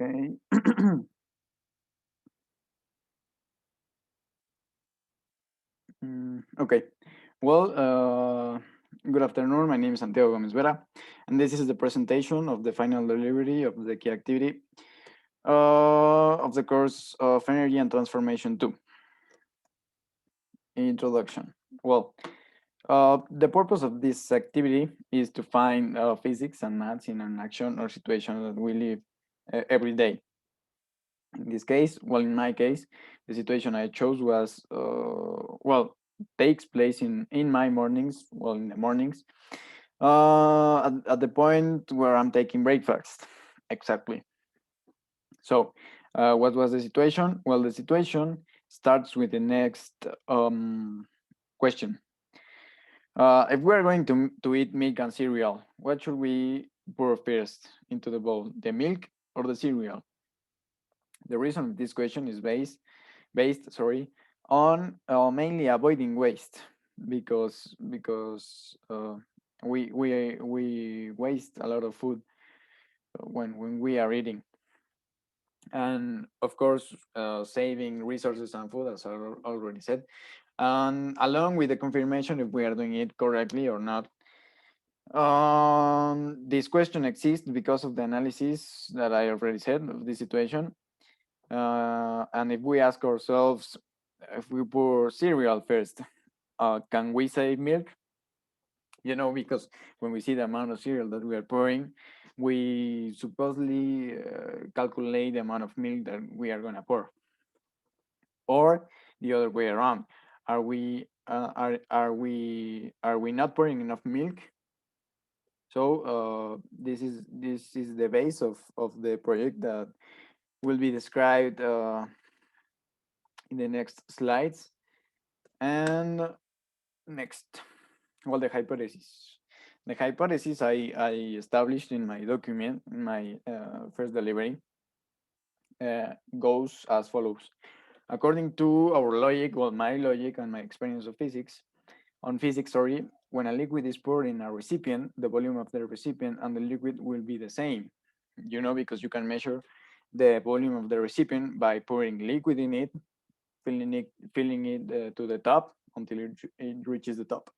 Okay. Okay. Well, good afternoon. My name is Santiago Gomez Vera, and this is the presentation of the final delivery of the key activity of the course of Energy and Transformation 2. Introduction. Well, the purpose of this activity is to find physics and maths in an action or situation that we live every day. In this case, well, in my case, the situation I chose was, well, takes place in my mornings, well, in the mornings, at the point where I'm taking breakfast, exactly. So, what was the situation? Well, the situation starts with the next question. If we're going to eat milk and cereal, what should we pour first into the bowl, the milk or the cereal? The reason of this question is based, sorry, on mainly avoiding waste because we waste a lot of food when we are eating, and of course saving resources and food, as I already said, and along with the confirmation if we are doing it correctly or not. This question exists because of the analysis that I already said of the situation. And if we ask ourselves, if we pour cereal first, can we save milk? Because when we see the amount of cereal that we are pouring, we supposedly calculate the amount of milk that we are going to pour. Or the other way around, are we not pouring enough milk? So this is the base of the project that will be described in the next slides. And next, well, the hypothesis. The hypothesis I established in my document, in my first delivery, goes as follows. According to our logic, well, my logic and my experience of physics, sorry, when a liquid is poured in a recipient, the volume of the recipient and the liquid will be the same. Because you can measure the volume of the recipient by pouring liquid in it, filling it to the top until it reaches the top,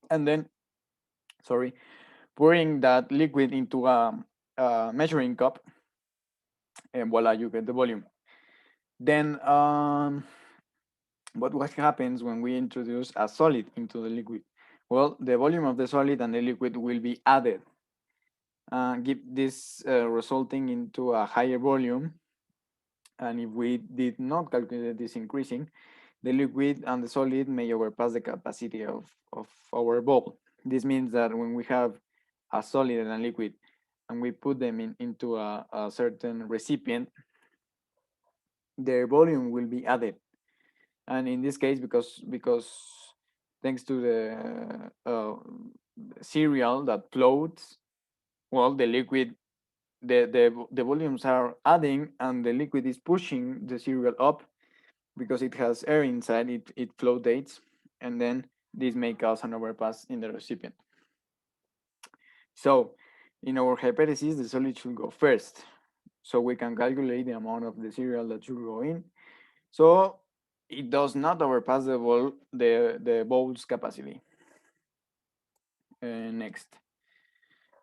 and then, sorry, pouring that liquid into a measuring cup, and voila, you get the volume. Then, but what happens when we introduce a solid into the liquid? Well, the volume of the solid and the liquid will be added, give this resulting into a higher volume. And if we did not calculate this increasing, the liquid and the solid may overpass the capacity of our bowl. This means that when we have a solid and a liquid and we put them into a certain recipient, their volume will be added. And in this case, because thanks to the cereal that floats, well, the liquid, the volumes are adding and the liquid is pushing the cereal up because it has air inside it, it floatates, and then this may cause an overpass in the recipient. So in our hypothesis, the solid should go first, so we can calculate the amount of the cereal that should go in, so it does not overpass the bowl's capacity. Next.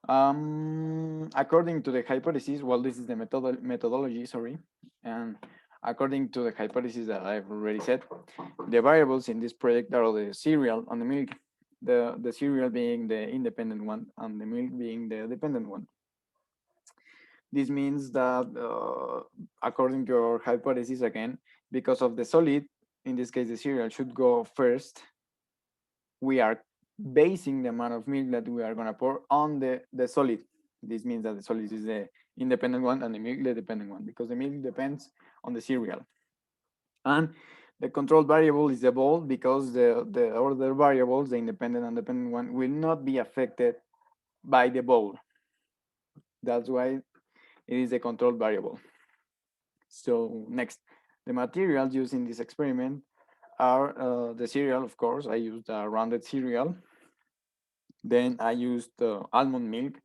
According to the hypothesis, well, this is the methodology, sorry, and according to the hypothesis that I've already said, the variables in this project are the cereal and the milk, the cereal being the independent one and the milk being the dependent one. This means that, according to our hypothesis again, because of the solid, in this case the cereal should go first, we are basing the amount of milk that we are going to pour on the solid. This means that the solid is the independent one and the milk the dependent one, because the milk depends on the cereal. And the control variable is the bowl, because the other variables, the independent and dependent one, will not be affected by the bowl. That's why it is a control variable. So next, the materials used in this experiment are the cereal, of course. I used a rounded cereal. Then I used almond milk.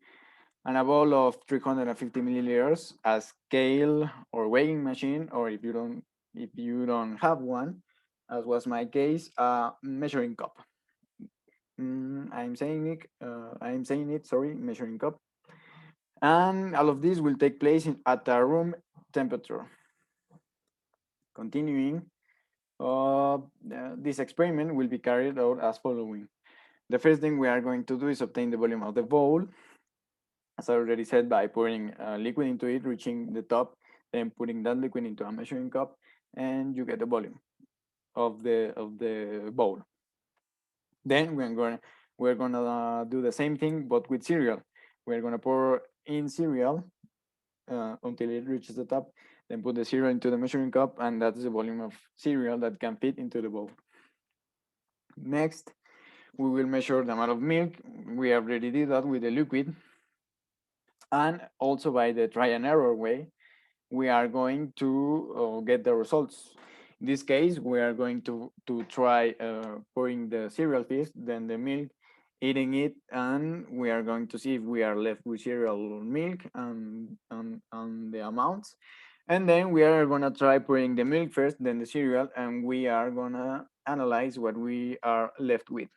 and a bowl of 350 milliliters, a scale or weighing machine, or if you don't have one, as was my case, a measuring cup. I'm saying it, sorry, measuring cup. And all of this will take place at a room temperature. Continuing, this experiment will be carried out as following. The first thing we are going to do is obtain the volume of the bowl, as I already said, by pouring liquid into it, reaching the top, then putting that liquid into a measuring cup, and you get the volume of the bowl. Then we're gonna do the same thing, but with cereal. We're gonna pour in cereal until it reaches the top, then put the cereal into the measuring cup, and that's the volume of cereal that can fit into the bowl. Next, we will measure the amount of milk. We already did that with the liquid, and also by the try and error way, we are going to get the results. In this case, we are going to try pouring the cereal first, then the milk, eating it, and we are going to see if we are left with cereal or milk and the amounts. And then we are gonna try pouring the milk first, then the cereal, and we are gonna analyze what we are left with.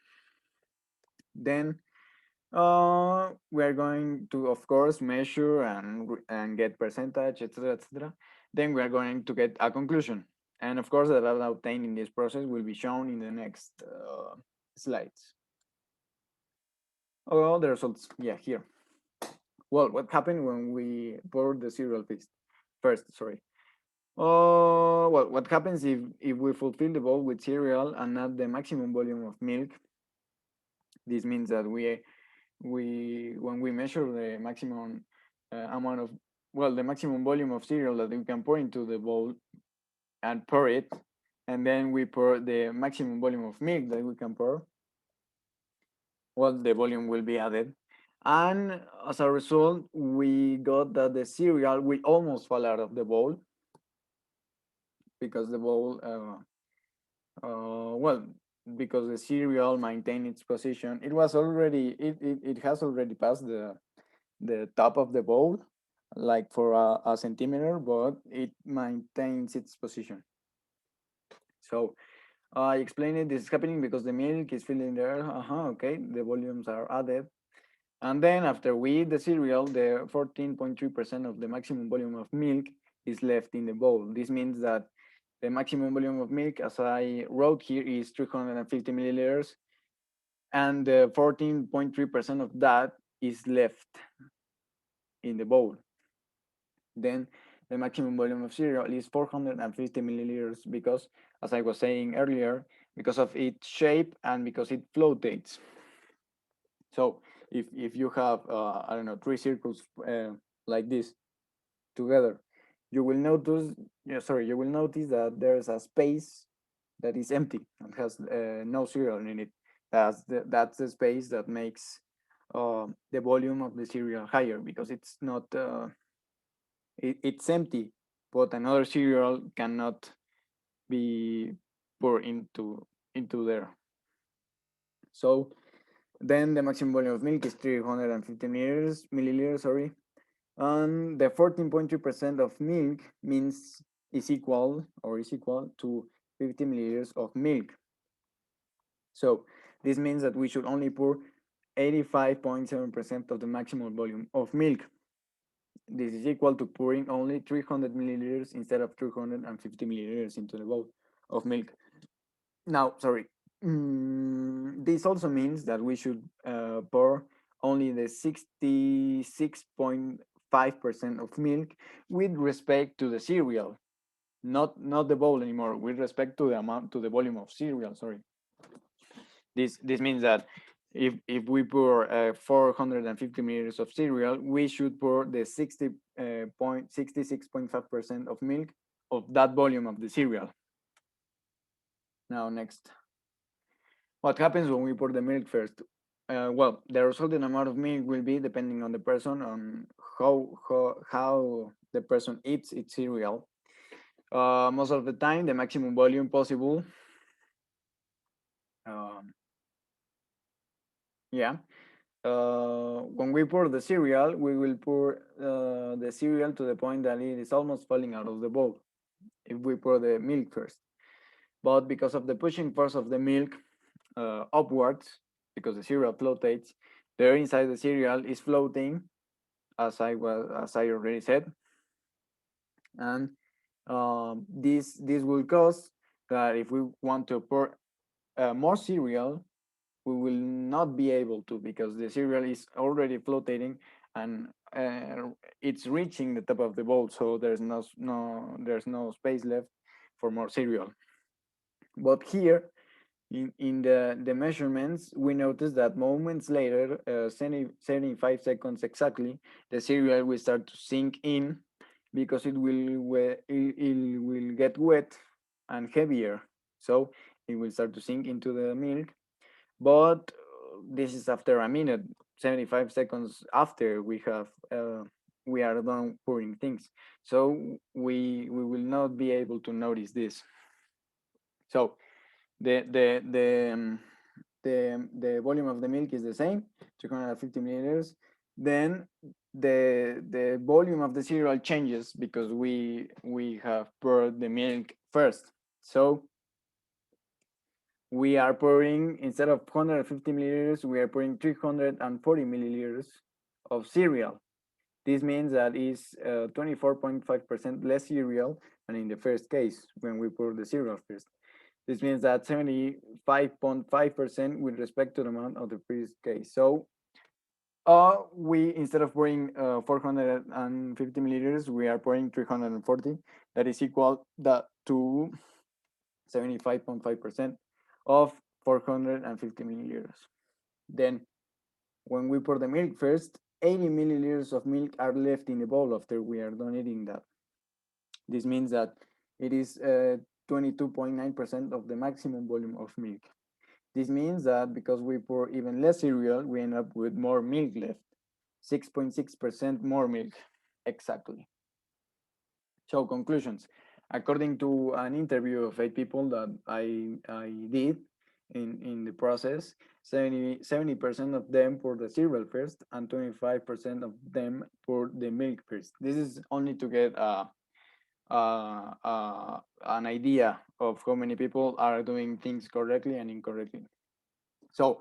Then we are going to, of course, measure and get percentage, etc., etc. Then we are going to get a conclusion, and of course, the data obtained in this process will be shown in the next slides. Oh, the results, yeah, here. Well, what happened when we poured the cereal first? First, sorry. Oh, well, what happens if we fulfill the bowl with cereal and not the maximum volume of milk? This means that we when we measure the maximum amount of, well, the maximum volume of cereal that we can pour into the bowl and pour it, and then we pour the maximum volume of milk that we can pour, well, the volume will be added, and as a result we got that the cereal will almost fall out of the bowl, because the bowl well, because the cereal maintained its position. It has already passed the top of the bowl, like for a centimeter, but it maintains its position. So I explained it. This is happening because the milk is filling there. Okay, the volumes are added. And then after we eat the cereal, the 14.3% of the maximum volume of milk is left in the bowl. This means that the maximum volume of milk, as I wrote here, is 350 milliliters, and the 14.3% of that is left in the bowl. Then the maximum volume of cereal is 450 milliliters because, as I was saying earlier, because of its shape and because it floatates. So if you have, I don't know, three circles like this together, you will notice, you will notice that there's a space that is empty and has no cereal in it. That's the space that makes the volume of the cereal higher, because it's not it's empty, but another cereal cannot be poured into there. So then the maximum volume of milk is 350 milliliters, sorry. And the 14.3% of milk is equal to 50 milliliters of milk. So this means that we should only pour 85.7% of the maximum volume of milk. This is equal to pouring only 300 milliliters instead of 350 milliliters into the bowl of milk. Now, sorry. This also means that we should pour only the 66.5% of milk with respect to the cereal, not the bowl anymore, with respect to the volume of cereal. Sorry. This means that if we pour 450 milliliters of cereal, we should pour the 66.5% of milk of that volume of the cereal. Now, next. What happens when we pour the milk first? Well, the resulting amount of milk will be depending on the person, on how the person eats its cereal. Most of the time, the maximum volume possible. Yeah, when we pour the cereal, we will pour the cereal to the point that it is almost falling out of the bowl if we pour the milk first. But because of the pushing force of the milk upwards, because the cereal flotates, the air inside the cereal is floating, as I already said, and this will cause that if we want to pour more cereal, we will not be able to because the cereal is already floating and it's reaching the top of the bowl, so there's no space left for more cereal. But here in the measurements, we notice that moments later, 75 seconds exactly, the cereal will start to sink in because it will get wet and heavier. So it will start to sink into the milk. But this is after a minute, 75 seconds after we are done pouring things. So we will not be able to notice this. So the the the um, the volume of the milk is the same, 350 milliliters. Then the volume of the cereal changes because we have poured the milk first. So we are pouring, instead of 150 milliliters, we are pouring 340 milliliters of cereal. This means that is 24.5% less cereal than in the first case when we pour the cereal first. This means that 75.5% with respect to the amount of the previous case. So we, instead of pouring 450 milliliters, we are pouring 340. That is equal to 75.5% of 450 milliliters. Then when we pour the milk first, 80 milliliters of milk are left in the bowl after we are done eating that. This means that it is 22.9% of the maximum volume of milk. This means that because we pour even less cereal, we end up with more milk left, 6.6% more milk, exactly. So conclusions. According to an interview of 8 people that I did in the process, 70% of them pour the cereal first and 25% of them pour the milk first. This is only to get an idea of how many people are doing things correctly and incorrectly. So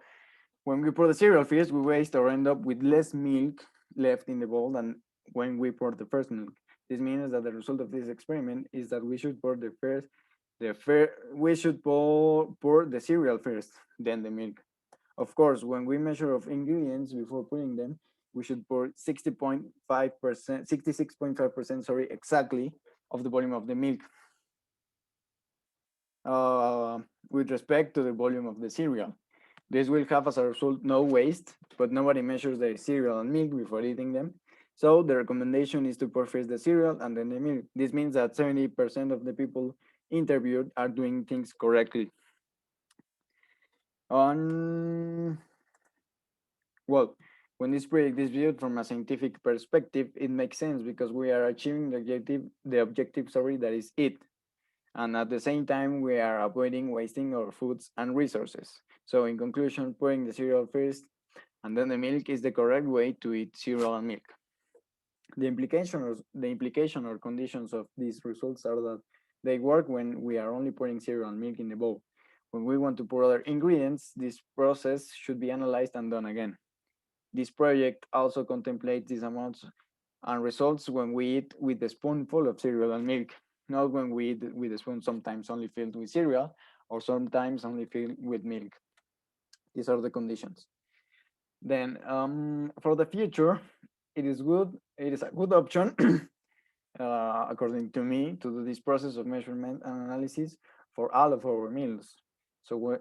when we pour the cereal first, we waste or end up with less milk left in the bowl than when we pour the first milk. This means that the result of this experiment is that we should pour we should pour the cereal first, then the milk. Of course, when we measure of ingredients before putting them, we should pour 60.5%, 66.5%, sorry, exactly of the volume of the milk. With respect to the volume of the cereal. This will have as a result no waste, but nobody measures the cereal and milk before eating them. So the recommendation is to pour first the cereal and then the milk. This means that 70% of the people interviewed are doing things correctly. On Well, when this project is viewed from a scientific perspective, it makes sense because we are achieving the objective, sorry, that is it. And at the same time, we are avoiding wasting our foods and resources. So in conclusion, pouring the cereal first and then the milk is the correct way to eat cereal and milk. The implication or conditions of these results are that they work when we are only pouring cereal and milk in the bowl. When we want to pour other ingredients, this process should be analyzed and done again. This project also contemplates these amounts and results when we eat with a spoonful of cereal and milk, not when we eat with a spoon sometimes only filled with cereal or sometimes only filled with milk. These are the conditions. Then for the future, it is a good option, according to me, to do this process of measurement and analysis for all of our meals. So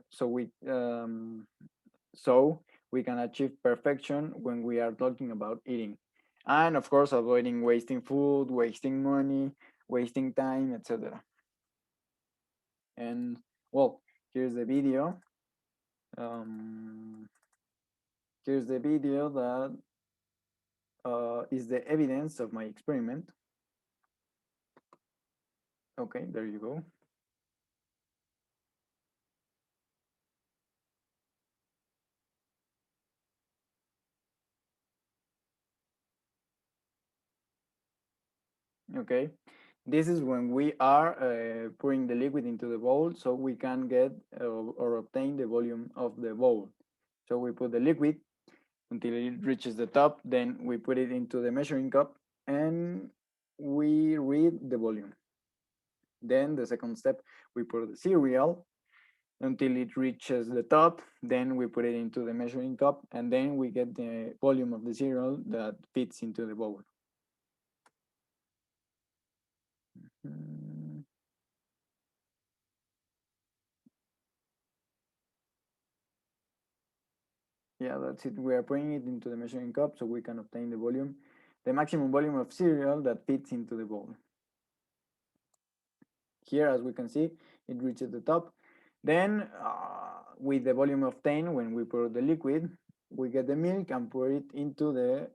we can achieve perfection when we are talking about eating. And of course, avoiding wasting food, wasting money, wasting time, etc. And well, here's the video. Um, Here's the video that is the evidence of my experiment. Okay, there you go. Okay, this is when we are pouring the liquid into the bowl so we can get or obtain the volume of the bowl. So we put the liquid until it reaches the top, then we put it into the measuring cup and we read the volume. Then the second step, we pour the cereal until it reaches the top, then we put it into the measuring cup and then we get the volume of the cereal that fits into the bowl. Mm, yeah, that's it. We are putting it into the measuring cup so we can obtain the maximum volume of cereal that fits into the bowl. Here, as we can see, it reaches the top. Then, with the volume of 10, when we pour the liquid, we get the milk and pour it into the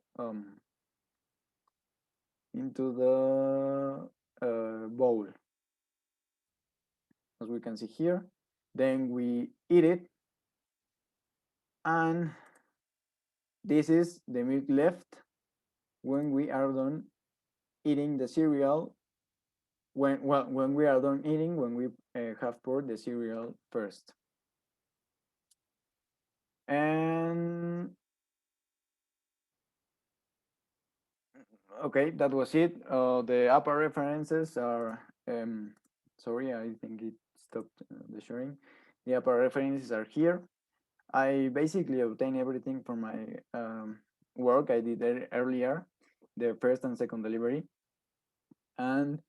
bowl, as we can see here. Then we eat it, and this is the milk left when we are done eating the cereal. When we are done eating, when we have poured the cereal first. And okay, that was it. The upper references are, sorry, I think it stopped the sharing. The upper references are here. I basically obtained everything from my work I did earlier, the first and second delivery. And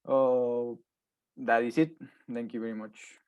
that is it. Thank you very much.